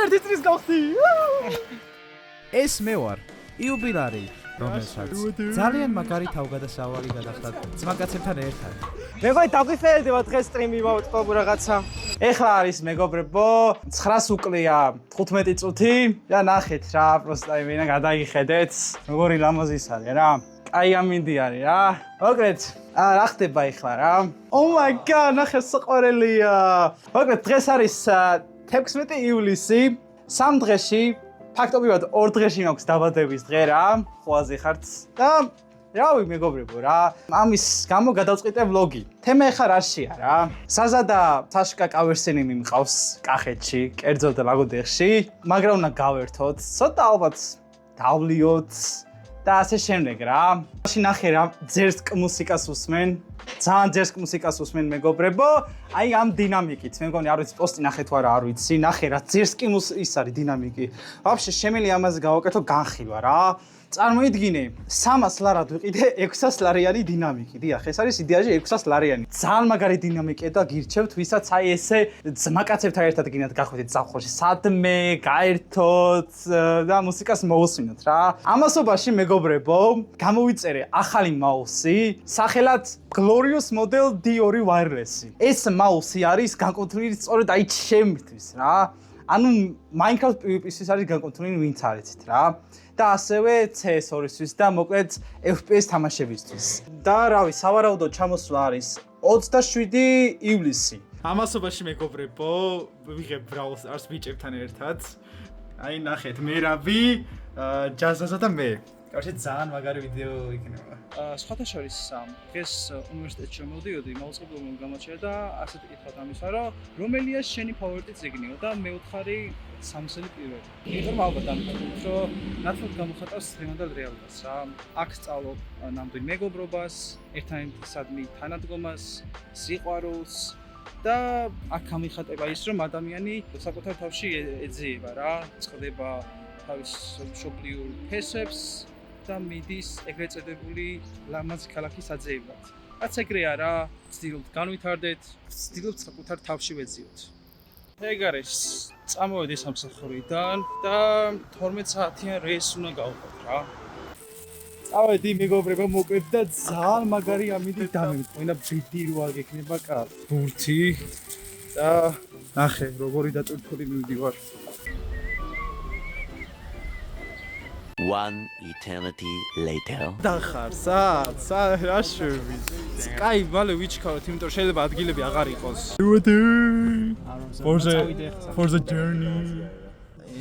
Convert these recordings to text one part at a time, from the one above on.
ერთი წრის გავხდი. ეს მე ვარ იუბილარი რომელსაც ძალიან მაგარი თავგადასავალი გადახდა ძმაკაცებთან ერთად. მეგობრებო დაგვიფერდება დღეს სტრიმი მოვწყობ რაღაცა. ეხლა არის მეგობრებო 9-ს უკლია 15 წუთი და ნახეთ რა პროსტა იმენა გადაიხედეთ როგორი ლამაზის არის რა. აი ამინდი არის რა. მოკლედ რა ხდება ეხლა რა. Oh my god ნახე საყვარელია. მოკლედ დღეს არის 16 ივლისი 3 დღეში ფაქტობრივად 2 დღეში მაქვს დაბადების დღე რა. ხვაზე ხართ და რავი მეგობრებო რა. ამის გამო გადავწყვიტე ვლოგი. თემა ეხა რაშია რა. საზა და საშკა კავერსენი მიმყავს კახეთში, კერძოდ ლაგოდეხში, მაგრამ უნდა გავერთოთ. ცოტა ალბათ დავლიოთ და ასე შემდეგ რა. მაშინ ნახე რა ძერსკ მუსიკას უსმენ. ძალიან ძერსკ მუსიკას უსმენ მეგობრებო. აი ამ დინამიკით. მე მგონი არ ვიცი პოსტი ნახე თუ არა არ ვიცი. ნახე რა ძერსკი ის არის დინამიკი. ვაფშე შემიძლია ამაზე გავაკეთო განხილვა რა. წარმოიდგინე 300 ლარად ვიყიდე 600 ლარიანი დინამიკი. დიახ, ეს არის იდეაში 600 ლარიანი. ძალიან მაგარი დინამიკია და გირჩევთ, ვისაც აი ესე ძმაკაცებთან ერთად გინდათ გახვიდეთ ზაფხულში. სადმე გაერთოთ და მუსიკას მოусმინოთ რა. ამასობაში მეგობრებო, გამოვიწერე ახალი მაუსი, სახელად Glorious Model D2 Wireless. ეს მაუსი არის განკუთვნილი სწორედ აი ჩემთვის რა. ანუ Minecraft PvP-ს არის განკუთვნილი ვინც არიცით რა. და ასევე CS2-ისთვის და მოკლედ FPS თამაშებისთვის. და რავი, სავარაუდოდ ჩამოსვლა არის 27 ივლისი. ამასობაში მეგობრებო, ვიღებ Brawl Stars ბიჭებთან ერთად. აი ნახეთ, მე რავი, ჯაზაზა და მე. კარგი, ძალიან მაგარი ვიდეო იქნება. სხვათა შორის დღეს უნივერსიტეტში მოვდიოდი, მაუწყებლობამ გამოჩერდა და ასეთი კითხვა დამისვა, რომ რომელია შენი ფავორიტი წიგნიო და მე ვთხარი სამსელი პირველი. იღრმა ალბათ დამიტყოთ, რომ ნათლად გამოხატავს დღევანდელ რეალობას რა. აქ სწავლობ ნამდვილ მეგობრობას, ერთმანეთისადმი თანადგომას, სიყვარულს და აქ გამიხატება ის, რომ ადამიანი საკუთარ თავში ეძიება რა, წყდება თავის მშობლიურ ფესვებს და მიდის ეგრეთ წოდებული ლამაზი ქალაქის აძეებლად. რაც ეგრეა რა, ვცდილობთ განვითარდეთ, ვცდილობთ საკუთარ თავში ვეძიოთ. ეგ არის, წამოვედი სამსახურიდან და 12 საათიან რეისს უნდა გავყოთ რა. წავედი მეგობრებო მოკლედ და ძალიან მაგარი ამინდი დამემტყინა ბიდი რო არ გექნება ბურთი და ნახე როგორი დატვირთული მივდივარ. One eternity later. დახარ, სად რა შვები? კაი, მალე ვიჩქაროთ, იმიტომ შეიძლება ადგილები აღარ იყოს. For the journey.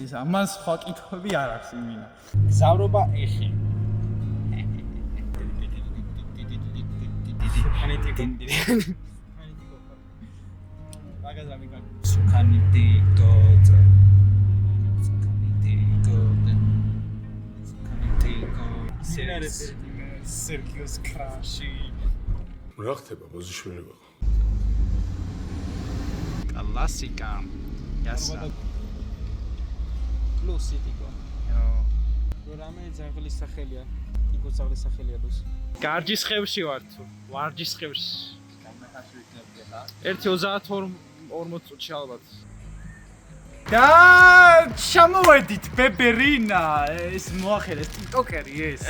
ეს ამას სხვა კითხვები არ აქვს იმინა. გზავრობა ეხი. Sergio's crash-ი. რა ხდება ბოზიშვილი ვიყო? კლასიკა. Yasa. Классიკა. რამე ძაღლის სახელია. იგო ძაღლის სახელია ლუს. გარჯის ხევში ვარ თუ? ვარჯის ხევში. გამახაში ვიქნები ხა? 1:32 წუთში ალბათ. და ჩამოვედით ბებერინა ეს მოახერეს ტიკტოკერი ეს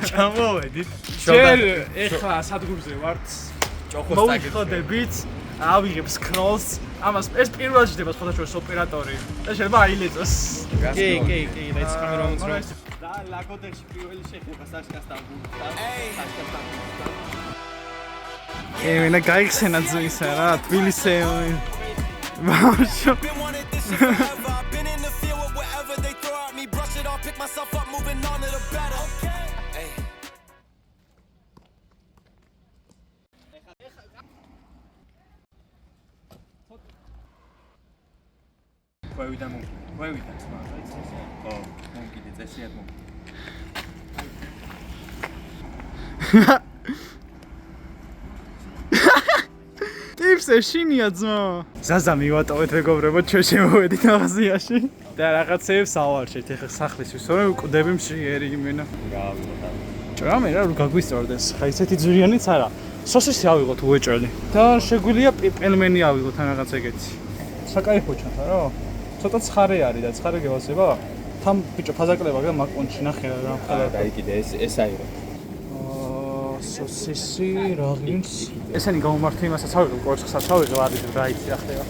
ჩამოვედით ჯერ ეხლა სადგურზე ვართ მოვიხოდებით ავიღებ სკროლს ამას ეს პირველად ჯდება სხვათა შორის ოპერატორი და შეიძლება აილეწოს კი რაც კამერა მომწროს და ლაგოდეხში პირველი შეხება საშკასთან ბურთთან საშკასთან ბურთთან ენა გაიხსენა ძვისა რა თბილისე Marshall. Been wanted this shit forever. I've been in the field with whatever they throw at me. Brush it off, pick myself up, moving on to the better. Hey. Where we done? Where we done? Oh, monkey did that shit, monkey. ტიპსე შინია ძმა. ზაზა მივატოვეთ მეგობრებო, ჩვენ შემოვედით მაღაზიაში და რაღაცეებს ავარჩეთ. ეხლა სახლისთვის ვარ, ვკვდები მშიერი იმენა. ჭრამე რა გაგვისწორდეს. ხა ისეთი ძვირიანიც არა. სოსისი ავიღოთ უეჭველი. და შეგვიძლია პელმენი ავიღოთ ან რაღაც ეგეთი. საკაიფო ჩანთა რა. ცოტა ცხარე არის და ცხარე გევასება. თან ბიჭო ფაზაკლება და მაკონჩი ნახე რა ხალხა. დაიკიდე ეს აირო. სოსისი რა გინს? ესენი გამომართი იმასაც ავიღო, კოცხსაც ავიღო, არის რა იცი რა ხდება.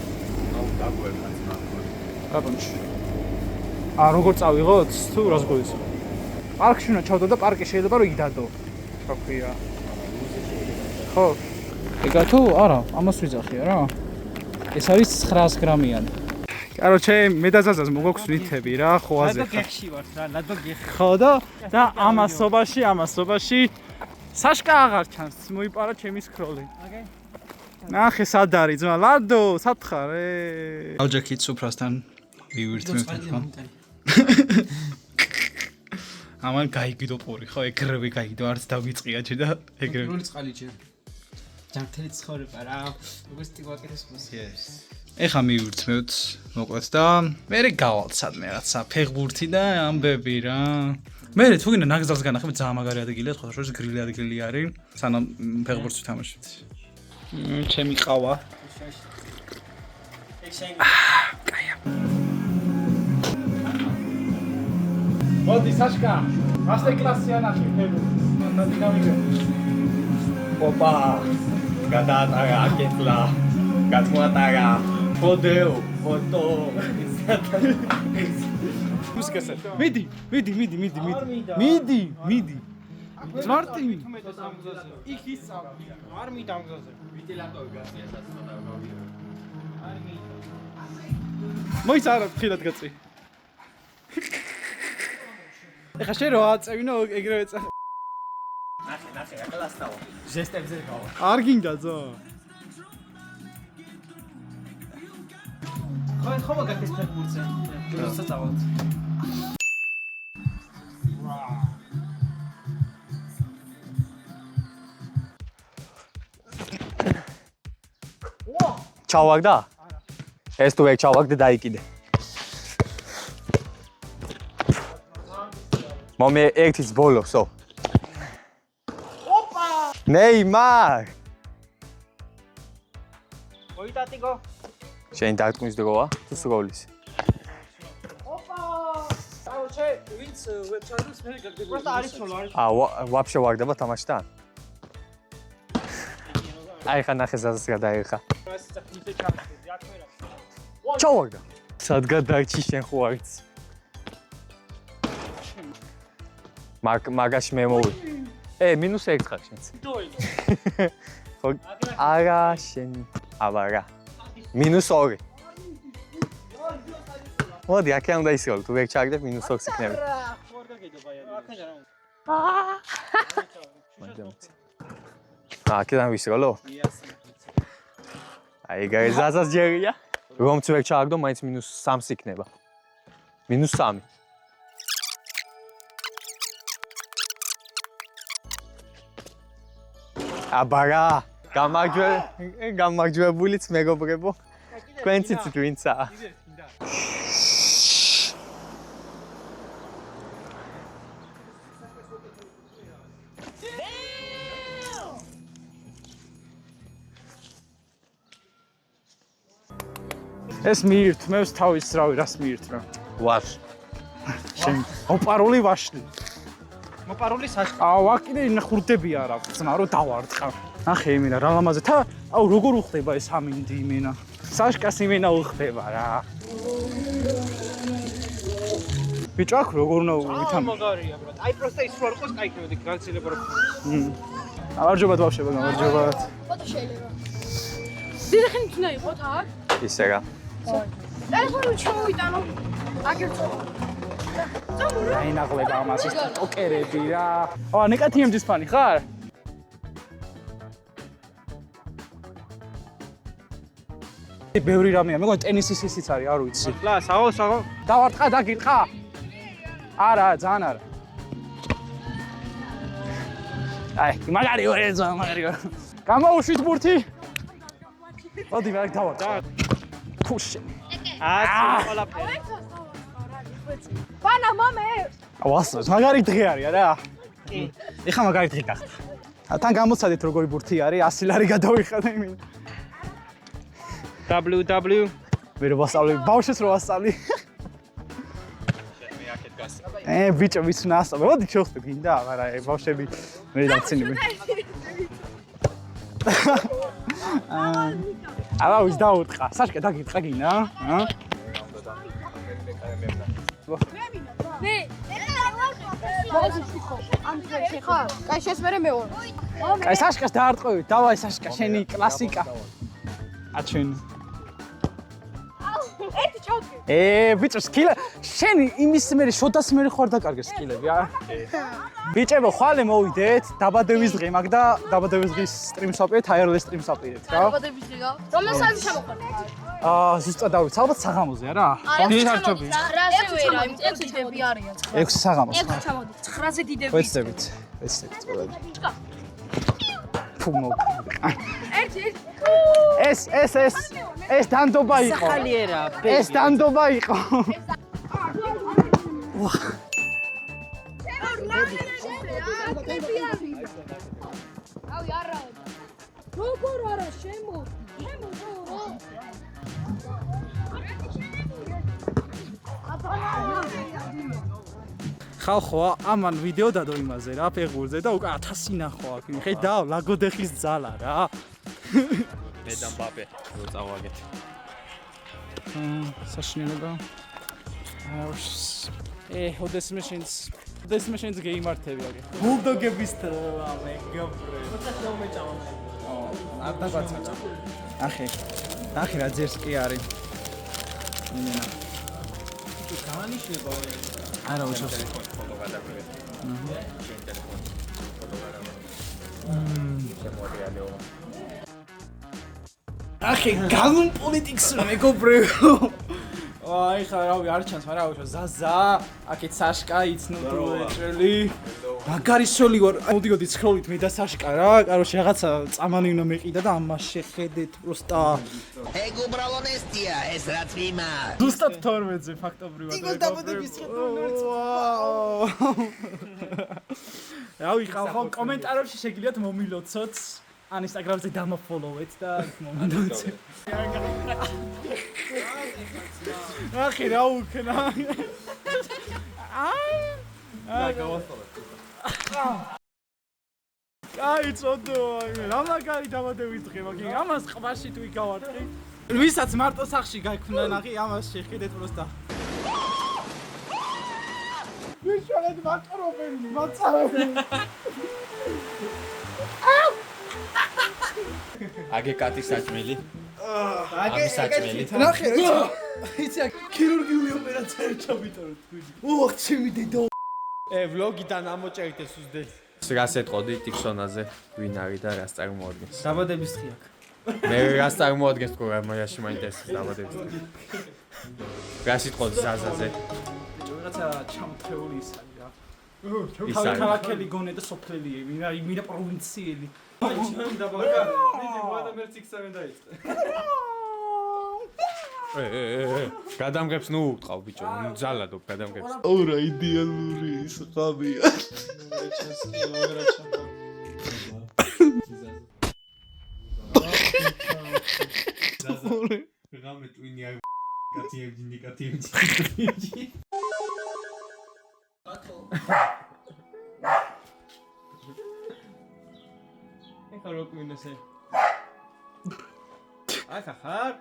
აუ დაგვერხა ძმა. კაბონჩი. როგორ წავიღოთ თუ რას გულისო? პარკში უნდა ჩავდო და პარკი შეიძლება რომ იდადო. რა ქვია? ხო. ეგა თუ არა, ამას ვიძახია რა. ეს არის 900 გრამიანი. კაროჩე, მე და ზაზას მოგოქვს ვითები რა, ხოაზე. ლადო გეხში ვართ რა, ლადო გეხ. ხო და ამასობაში საშკა აღარ ჩანს, მოიპარა ჩემი სკროლი. ოკეი. ნახე სად არის ძმა, ლადო, სად ხარ? აუჯექით სუფრასთან მივირთმევთ ხო? ამან გაიგიდო პური ხო, ეგრევე გაიგიდო, არც დავიწყია ჯერ და ეგრევე. რული წყალი ჯერ. ჯანმრთელი ცხოვრება რა. როგორც ტიგვაკერის მოსიეს. ეხა მივირთმევთ მოკლედ და მე გავალთ სადმე რაღაცა ფეხბურთი და ამბები რა. მე თუ გინდა ნაგზალს განახებ ძალიან მაგარი ადგილია, სხვა შორის გრილი ადგილი არის, სანამ ფეხბურთს ვთამაშობთ. ჩემი ყავა. კაია. მოდი საშკა, მასტერკლასია ნახე ფეხბურთს. ნადინამიკა. ოპა. გადაატარა აკეთლა. გადმოატარა. ფოტო. მუსიკასა. მიდი. ძმარტი. იქ ისწავლე. არ მიდამგზაზე. ვიტელატოვი გასია საწოდა გავიო. არ მიდო. მოიცარა ხილად გაწი. ეხა შენ რა აწევინო ეგრევე წა. ნახე, აკლასტაო. ჟესტებზე გავა. არ გინდა ძო. ხო მაგაკეს ფეხბურთზე. როცა წავალთ. ჩავაგდა? ეს თუ ეგ ჩავაგდე დაიკიდე. მომე ერთის ბოლოსო. ოპა! ნეიმარ! მოიტატიგო. შენ დარტყმის დროა თუ სროლის? აუჩე, ვინც ვებჩარდოს მე გაგდებული. просто არის ჩოლო, არის. ვაფშე ვაგდება თამაშთან? აი ხა ნახე ზაზას გადაიხა. ჩავაგდა. სად გადაიჭი შენ ხო არც? მაგაში მე მოვი. -1 ხარ შენც. ხო, არა შენ. აბარა. -2. მოდი, აქ უნდა ისროლ, თუ ვერ ჩაგდებ -2 იქნება. აქედან ვისროლო? აი, გაზაზას ჯერია. რომც ვერ ჩაგდო, მაინც -3 იქნება. -3. აბარა, გამარჯვებულიც მეგობრებო. თქვენციც ვინცაა? ეს მიირთმევს თავის რავი, რას მიირთმევ? ვაშ. შენ ოპარული ვაშლი. მოპარული საშკა. ვაკიდე ხურდები არ აქვს, ძმა რომ დავარტყა. ნახე იმენა რა ლამაზეთა, როგორ უხდება ეს ამინდი იმენა. საშკას იმენა უხდება რა. ბიჭო აქ როგორ უნდა ვითამაშო? მაგარია ბრატ. აი პროსტა ის რო არ ყოს кайქნებოდი განცილება რო. გამარჯობათ ბავშვებო, გამარჯობათ. ფოტო შეიძლება. დედახელი თუნა იყო თან? ისე რა. ტელეფონი ჩამოვიტანო. აგერწო. აი ნაღლება ამას ის ტოკერები რა. ნეკათი ემჯის ფანი ხარ? ბევრი რამეა, მეგონა ტენისის ისიც არის, არ ვიცი. ლა, საღო. დავარტყა, დაგირყა? არა, ძალიან არა. აი, მაგარი ვარ, მაგარი ვარ. გამოვუშვით ბურთი. მოდი, მე დავარტყა. ფუშე. ყველაფერი. ბანა მომე. ვასწრებს, მაგარი დღე არის რა. კი. ეხა მაგარი დღე გახდა. თან გამოცადეთ როგორი ბურთი არის, 100 ლარი გადავიხადე იმენ. WW მე რო ვასწავლე, ბავშვებს რო ვასწავლე. ბიჭო, ვის უნდა ასწავლე? მოდი შევხვდეთ, გინდა? არა, ბავშვები მე დავცინები. არა, ვის დაუტყა? საშკა დაგიტყა გინა? მე ხა კაი შესმერე მე ვარ კაი საშკას დაარტყევი დავაი საშკა შენი კლასიკა აჩვენ ერთი ჩავდგე ბიჭო სკილა შენი იმის მერე შოდას მერე ხარ დაკარგე სკილები არა ბიჭებო ხვალე მოვიდეთ დაბადების დღე მაგ და დაბადების დღის სტრიმს ვაპირებთ აეროლეს სტრიმს ვაპირებთ რა დაბადების დღე რა რომელ საათი ჩამოყვანე ზუსტად დავით ალბათ საღამოზე არა დიდი ხარჯობი რა შევერა იმ 6 დიდები არიან 6 საღამოს 6 ჩამოდი 9-ზე დიდები ვეცდებით ყველანი ფუმო ეს დანდობა იყო ხალიერა ეს დანდობა იყო ავი არა როგორ არა შემოდი ხალხო ამან ვიდეო დადო იმაზე რა ფეხბურთზე და უკვე 1000 ნახო აქ ხედავ ლაგოდეხის ძალა რა მე და მბაპე რო წავაგეთ საშინელება ოდესმე შენს გეიმართები აგე ბულდოგების თრა მეგობრე არ დაგვაწყდა ახი რა ძერს კი არის იმენა განანიშნება არა უშავს ფოტო გადაგვიღე შენ ტელეფონი ფოტო გადაგვიღე შემოადეალეო ახი გაგუნ პოლიტიკს მეგობრე აი ხა რავი არ ჩანს მაგრამ უშო ზაზა აქეთ საშკა იცნობროეჭელი მაგარი სოლი ვარ მოდიოდი ცხროლით მე და საშკა რა კაროჩე რაღაცა წამანი უნდა მეყიდა და ამას შეხედეთ პროსტა ეგ უბრალოდ ესტია ეს რაც ვიმა ზუსტად 12-ზე ფაქტობრივად მეგობრე დაბადების რავი ხალხო კომენტარებში შეგიძლიათ მომილოცოთ ან ინსტაგრამზე დამოფოლოვეთ და მომდოცეთ. ახი რა უკნა. აი გავასწავლე. კაი წოდო, რა მაგარი დაბადების დღე მაგინ. ამას ყბაში თუ იკავარტყი. ვისაც მარტო სახში გაიქნა ნახი, ამას შეხედეთ პროსტა. ვიშალეთ მაკრობები, მაცავები. აგე კატის საჭმელი. აგე საჭმელი. ნახე რა. იცი ქირურგიული ოპერაცია ჩავიტარო თქვენი. ოხ, ჩემი დედო. ვლოგიდან ამოჭერით ეს უძდელი. რას ეტყოდი ტიქსონაზე, ვინ არის და რას წარმოადგენს? დაბადების დღე აქვს. მე რას წარმოადგენს თქო რა მაიაში მაინტერესებს დაბადების დღე. რას ეტყოდი ზაზაზე? რაღაცა ჩამთეული ისა რა. ქალაქელი გონე და სოფლელიები, მინდა პროვინციელი. აი ჩემ დაბაგა. მიდი ვადამერც იქსავენ დაიწყე. გადამღებს ნუ უტყავ ბიჭო, ნუ ძალადობ გადამღებს. ორა იდეალური ის ხაბია. რამე ტვინი აი კატიებდი ნიკატიებდი. ეხა რო კვინესე. ახა ხარ.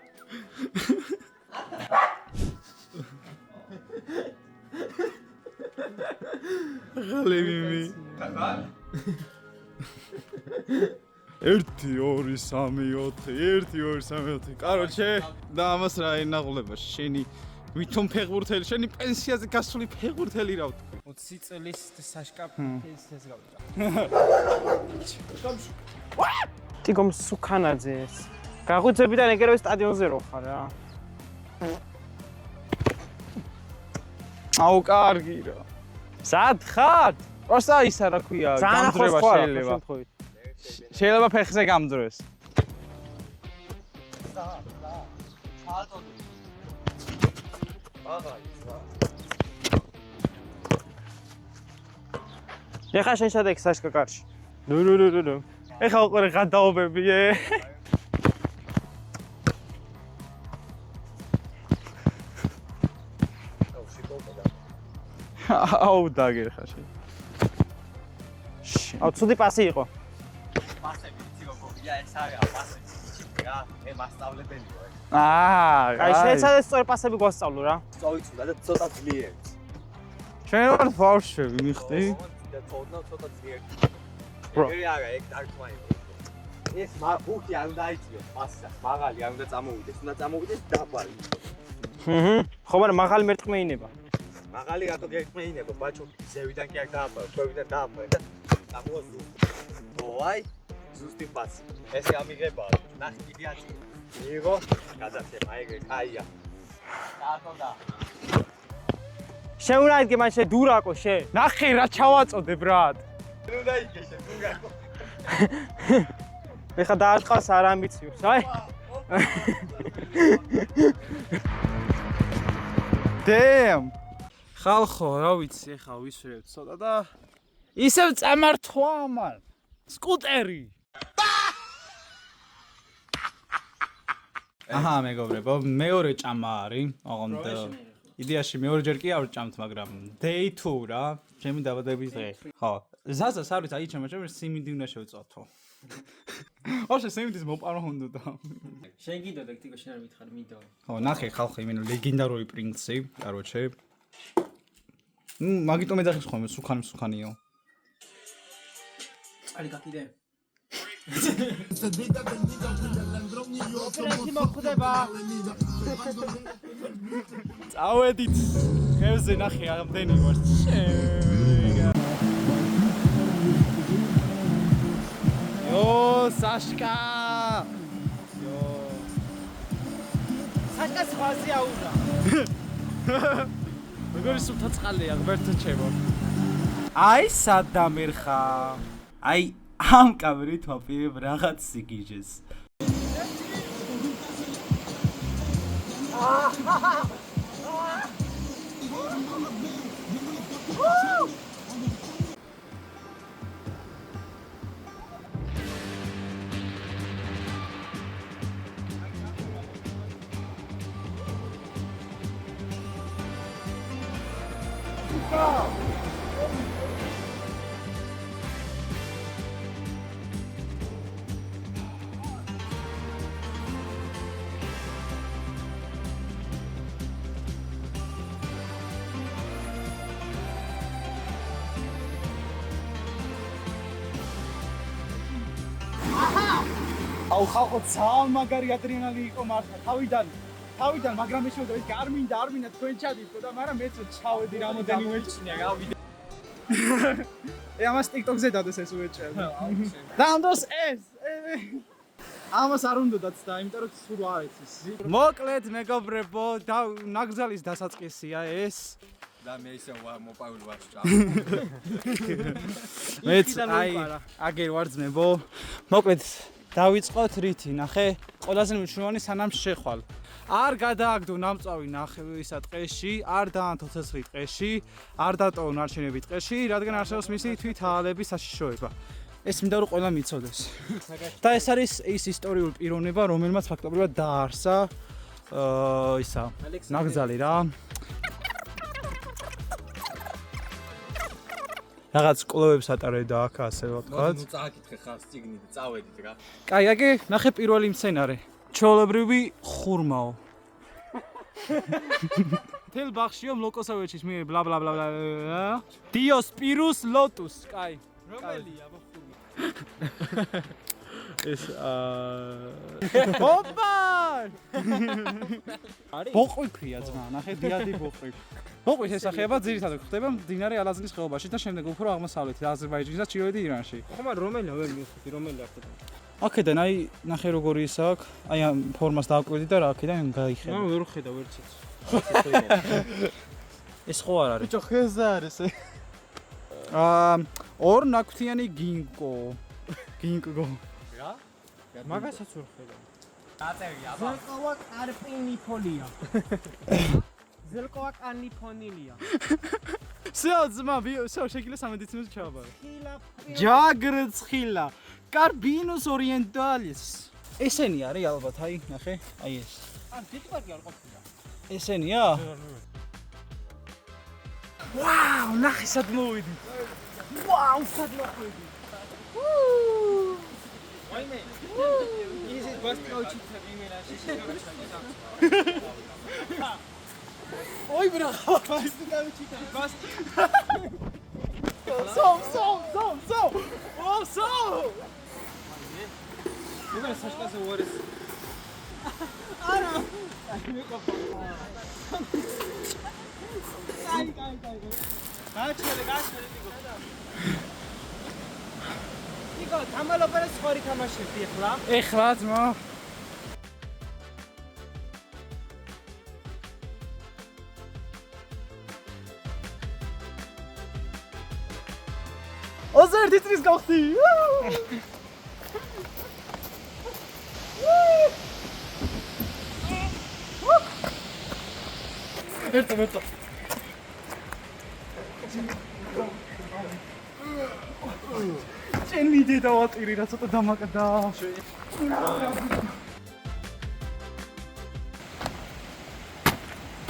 ღალები. 1 2 3 4 1 2 3 4 კაროჩე და ამას რა ენაღლება შენი ვითომ ფეხბურთელი შენი პენსიაზე გასული ფეხბურთელი რა ვთქვა 20 წლის საშკა ფენსიას გავიდა ტიგომ სუქანაძე ეს გაღვიძებიდან ეგრევე სტადიონზე რო ხარ რა აუ კარგი რა სად ხარ? პროსტა ისა რა ქვია გამდრება შეიძლება შეიძლება ფეხზე გამდროს ეხა შენ შედექ საშკა კარში ნუ ეხა უყურე გადაობები აუ დაგერხა შენ. აუ ცუდი პასი იყო. პასები იცი როგორია ეს არა პასები იცი რა მე მასწავლებელი ვარ აი შეეცადე სწორი პასები გვასწავლო რა. წავიწუდა და ცოტა ძლიერი ჩვენ ვართ ბავშვები მიხდი? და ცოტა ძლიერი ეგ არა ეგ დარქმაი ეს ბუქი არ უნდა იწიოს პასს მაღალი არ უნდა წამოვიდეს უნდა წამოვიდეს დაბალი ხო მაგრამ მაღალი მერტყმეინება. მაღალი რატო გერტყმეინება ბაჭო ზევიდან კი არ დააბარო ქვევიდან დააბარო და წამოვიდე ოაი ზუსტი პასი ეს ამიღებაა ნახე კიდე აწი მიიღო გადაცემა ეგრე კაია დატონდა შეუნაიდგე მან შე დურაკო შე. ნახე რა ჩავაწოდე ბრატ. უნდა იგეშე დურაკო მე ხა დააწყავს არ ამბიციურს აი. დემ. ხალხო, რა ვიცი, ეხა ვისვრევთ ცოტა და ისევ წამართვა ამან. სკუტერი. აჰა, მეგობრებო, მეორე ჭამა არის, ოღონდ იდეაში მეორეჯერ კი არ ჭამთ, მაგრამ day 2 რა, ჩემი დაბადების დღე. ხო, ზაზას არ ვიცი, აი ჩემ სიმინდი უნდა შევწოთო. ოშე სიმინდის მოპარო უნდა და. შენ კიდო და ტიკო შენ არ მითხარ მიდო. ხო, ნახე ხალხი, იმენო ლეგენდარული პრინცი, კაროჩე. მაგიტომ ეძახის ხოლმე სუქანიო. ალი გაკიდე. ოპერაცი მოხდება. წავედით. ხევზე ნახე ამდენი ვარ. ო საშკა. საშკას ხაზი აუდა. როგორი სუფთა წყალია, ღმერთო ჩემო. აი სადამერხა. აი ამ კამერით ვაპირებ რაღაც სიგიჟეს. აუ ხალხო ძალიან მაგარი ადრენალინი იყო მართლა თავიდან მაგრამ მე შევიდა ის არ მინდა თქვენ ჩადიწყო და მაგრამ მეც ჩავედი რამოდენი უეჭნია გავიდე ამას TikTok-ზე დადეს ეს უეჭები და ამდოს ეს ამას არ უნდათ და იმიტომ რომ სულ არ იცის მოკლედ მეგობრებო და ნაგზალის დასაწყისია ეს და მე ისე მოპაული ვარ სჭა მეც აი აგერ ვარ ძმებო მოკლედ დავიწყოთ რითი, ნახე, ყველაზე მნიშვნელოვანი სანამ შეხვალ. არ გადააგდო ნამწავი ისა ტყეში, არ დაანთო ცეცხლი ტყეში, არ დატოვო ნარჩენები ტყეში, რადგან არსებობს მისი თვითაალების საშიშროება. ეს მინდა რომ ყველა მიცოდეს. და ეს არის ის ისტორიული პიროვნება, რომელმაც ფაქტობრივად დაარსა ისა ნაგზალი რა. რაღაც კვლევებს ატარებდა აქ ასე ვთქვათ. ნუ წააკითხე ხარ ციგნი და წავედით რა. კაი, აგე ნახე პირველი მცენარე. ჩვეულებრივი ხურმაო. თელ ბახშიო მლოკოსავეჩის მიერ ბლა ბლა ბლა ბლა. დიოსპირუს ლოტუს, კაი. რომელია ხურმა? ეს ოპა! ბოყვი ქვია ძმა, ნახე დიადი ბოყვი. ბოყვის ესახება ძირითადად ხდება მდინარე ალაზნის ხეობაში და შემდეგ უფრო აღმოსავლეთით აზერბაიჯანში და ჩრდილოეთ ირანში. ხო მაგრამ რომელია ვერ მივხვდი რომელი აქ. აქედან აი ნახე როგორი ის აქვს, აი ამ ფორმას დააკვირდი და რა აქედან გაიხედა. ნუ ვერ ხედა ვერციც. ეს ხო არ არის. ბიჭო ხეზე არის ეს. ორ ნაკვთიანი გინკო. გინკო. რა? მაგასაც ვერ ხედა. დაწერია აბა. ზელკოვა კარპინიფოლია. ზელკოვა კანიფონილია. всё ძმა, всё შეგიძლია სამედიცინოს ჩავაბარო. ჯაგრცხილა. კარბინუს ორიენტალის. ესენი არის ალბათ, აი, ნახე, აი ეს. ან თითქოს კი არ ყოფილა. ესენია? ვაუ, ნახე სად მოვიდი. ვაუ, სად მოხვედი. ვაიმე. ის ბასტკაუჩი თებიმენაში შეგვეჩაი. ოი ბრა, ბასტკაუჩი ბასტი. So. Oh, so. მოგა საშკაზე უარეს. არა. კაი. გაჩერე ტიკო. ტიკო, თამალოპერეს ხორი თამაშები ახლა. ეხლა ძმა. ოზერდი წრის გავხდი. ერთო. წენ მიდე დავატირი რა ცოტა დამაკდა.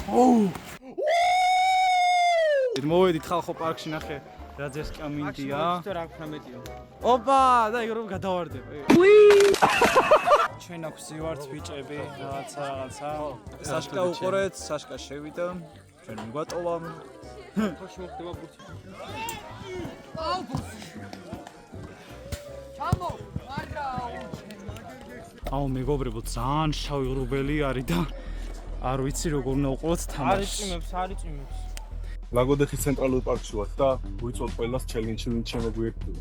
ოუ. მოვედით ხალხო პარკში ნახე. რა ძეს კამინდია. რა ქნა მეტიო. ოპა, და იგ რომ გადავარდებ. ჩვენ აქვს ზივართ ბიჭები, რაღაცა. საშკა უყურეთ, საშკა შევიდა. ჩვენ მიგვატოვა. ხო შემოხდება ბურთი. აუ მეგობრებო, ძალიან შავი ღრუბელი არის და არ ვიცი როგორ უნდა უყუროთ თამაშს. არის წიმებს. ლაგოდეხის ცენტრალურ პარკში ვართ და ვიწვევთ ყველას ჩელენჯი ვინ შემოგვიერთდება.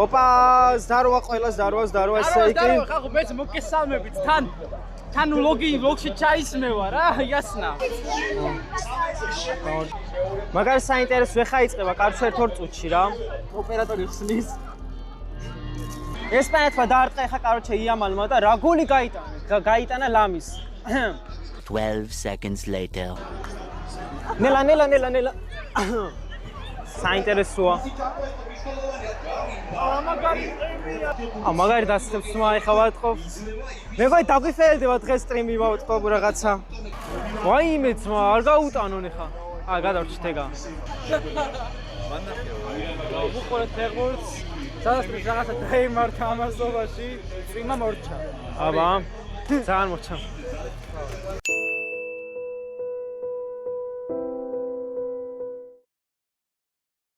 ოპა, ზარვა ყველას ზარვა ესე იგი. არა, ხახო მეც მოგესალმებით. თან ლოგში ჩაისმევა რა, იასნა. მაგარი საინტერესო ეხა იწყება კარჩო ერთ-ორ წუთში რა. ოპერატორი ხსნის. ესპანეთმა დაარტყა ეხა კაროჩე იამალმა და რა გოლი გაიტანა ლამის. 12 seconds later. ნელა. საინტერესოა. მაგარი დასწრებს სმა ეხა ვატყობ. მეგოი დაგვიფეილდება დღეს სტრიმი ვატყობ რაღაცა. ვაიმე ძმა, არ გაუტანონ ეხა. გადავრჩთეგა. ვუყურეთ ფეხბურთს. სადაც რაღაცა დაიმართა ამასობაში, წვიმა მორჩა. აბა, ძალიან მორჩა.